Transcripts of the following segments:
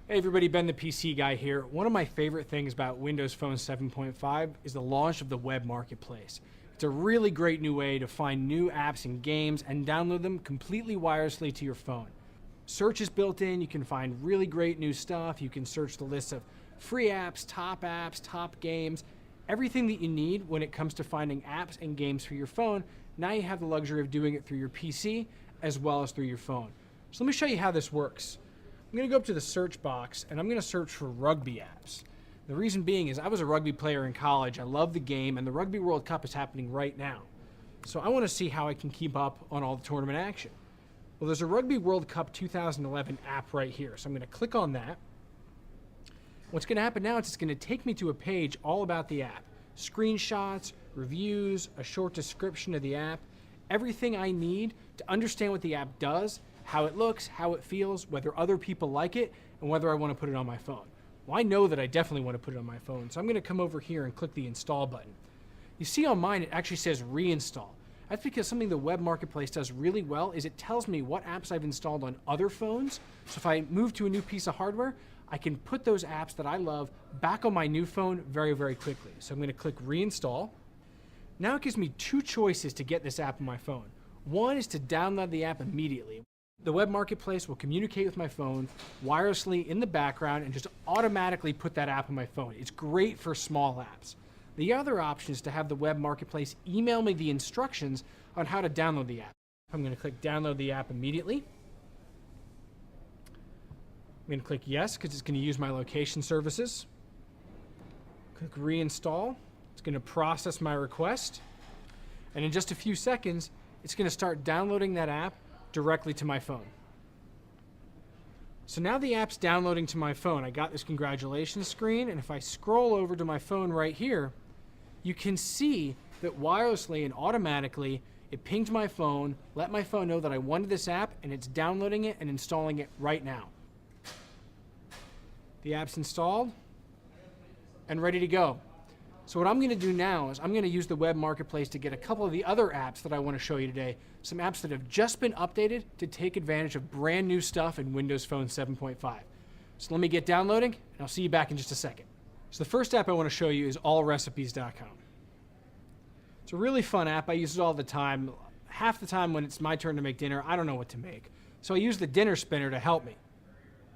Hey everybody, Ben the PC Guy here. One of my favorite things about Windows Phone 7.5 is the launch of the web marketplace. It's a really great new way to find new apps and games and download them completely wirelessly to your phone. Search is built in, you can find really great new stuff, you can search the list of free apps, top games, everything that you need when it comes to finding apps and games for your phone. Now you have the luxury of doing it through your PC as well as through your phone. So let me show you how this works. I'm going to go up to the search box and I'm going to search for rugby apps. The reason being is I was a rugby player in college. I love the game, and the Rugby World Cup is happening right now. So I want to see how I can keep up on all the tournament action. Well, there's a Rugby World Cup 2011 app right here. So I'm going to click on that. What's going to happen now is it's going to take me to a page all about the app. Screenshots, reviews, a short description of the app, everything I need to understand what the app does, how it looks, how it feels, whether other people like it, and whether I want to put it on my phone. Well, I know that I definitely want to put it on my phone, so I'm going to come over here and click the install button. You see on mine, it actually says reinstall. That's because something the web marketplace does really well is it tells me what apps I've installed on other phones. So if I move to a new piece of hardware, I can put those apps that I love back on my new phone very, very quickly. So I'm going to click reinstall. Now it gives me two choices to get this app on my phone. One is to download the app immediately. The web marketplace will communicate with my phone wirelessly in the background and just automatically put that app on my phone. It's great for small apps. The other option is to have the web marketplace email me the instructions on how to download the app. I'm going to click download the app immediately. I'm going to click yes because it's going to use my location services. Click reinstall. It's going to process my request. And in just a few seconds, it's going to start downloading that app directly to my phone. So now the app's downloading to my phone. I got this congratulations screen, and if I scroll over to my phone right here, you can see that wirelessly and automatically it pinged my phone, let my phone know that I wanted this app, and it's downloading it and installing it right now. The app's installed and ready to go. So what I'm going to do now is I'm going to use the web marketplace to get a couple of the other apps that I want to show you today. Some apps that have just been updated to take advantage of brand new stuff in Windows Phone 7.5. So let me get downloading, and I'll see you back in just a second. So the first app I want to show you is allrecipes.com. It's a really fun app. I use it all the time. Half the time when it's my turn to make dinner, I don't know what to make. So I use the dinner spinner to help me.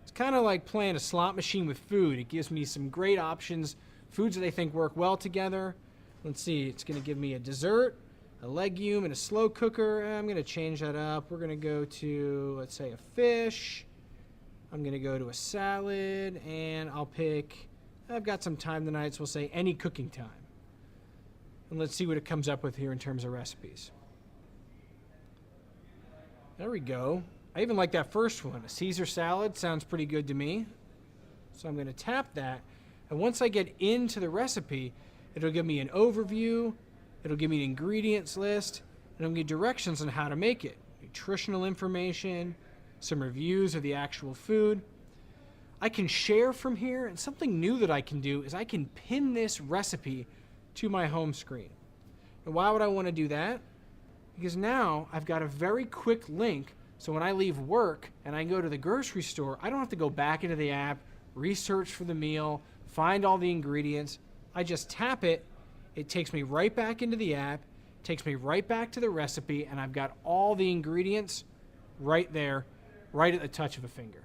It's kind of like playing a slot machine with food. It gives me some great options, foods that I think work well together. Let's see, it's going to give me a dessert, a legume, and a slow cooker. I'm going to change that up. We're going to go to, let's say, a fish. I'm going to go to a salad, and I'll pick, I've got some time tonight, so we'll say any cooking time. And let's see what it comes up with here in terms of recipes. There we go. I even like that first one. A Caesar salad sounds pretty good to me. So I'm going to tap that. And once I get into the recipe, it'll give me an overview, it'll give me an ingredients list, and it'll give me directions on how to make it. Nutritional information, some reviews of the actual food. I can share from here, and something new that I can do is I can pin this recipe to my home screen. And why would I want to do that? Because now I've got a very quick link, so when I leave work and I go to the grocery store, I don't have to go back into the app, research for the meal, find all the ingredients. I just tap it, it takes me right back into the app, takes me right back to the recipe, and I've got all the ingredients right there, right at the touch of a finger.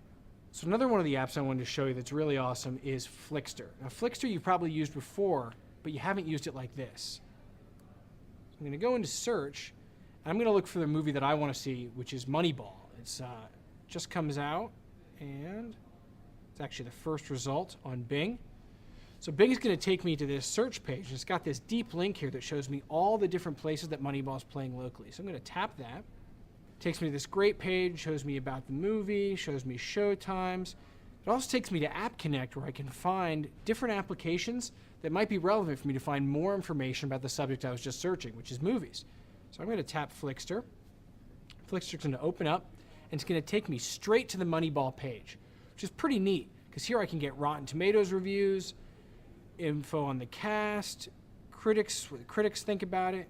So another one of the apps I wanted to show you that's really awesome is Flixster. Now Flixster you've probably used before, but you haven't used it like this. So I'm going to go into search, and I'm going to look for the movie that I want to see, which is Moneyball. It's just comes out, and it's actually the first result on Bing. So Bing is going to take me to this search page. It's got this deep link here that shows me all the different places that Moneyball is playing locally. So I'm going to tap that. It takes me to this great page, shows me about the movie, shows me show times. It also takes me to App Connect, where I can find different applications that might be relevant for me to find more information about the subject I was just searching, which is movies. So I'm going to tap Flixster. Flixster's going to open up, and it's going to take me straight to the Moneyball page, which is pretty neat, because here I can get Rotten Tomatoes reviews, info on the cast, critics, what the critics think about it,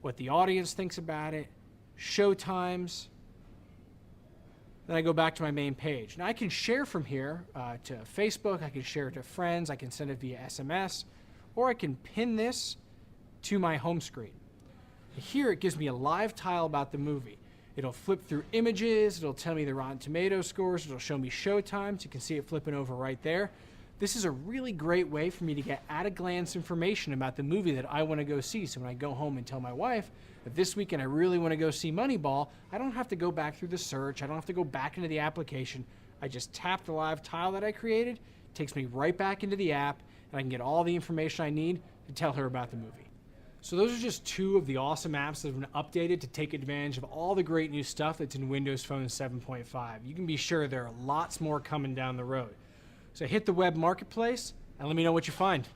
what the audience thinks about it, show times. Then I go back to my main page. Now I can share from here to Facebook, I can share it to friends, I can send it via SMS, or I can pin this to my home screen. Here it gives me a live tile about the movie. It'll flip through images, it'll tell me the Rotten Tomatoes scores, it'll show me showtimes. You can see it flipping over right there. This is a really great way for me to get at-a-glance information about the movie that I want to go see. So when I go home and tell my wife that this weekend I really want to go see Moneyball, I don't have to go back through the search. I don't have to go back into the application. I just tap the live tile that I created, it takes me right back into the app, and I can get all the information I need to tell her about the movie. So those are just two of the awesome apps that have been updated to take advantage of all the great new stuff that's in Windows Phone 7.5. You can be sure there are lots more coming down the road. So hit the web marketplace and let me know what you find.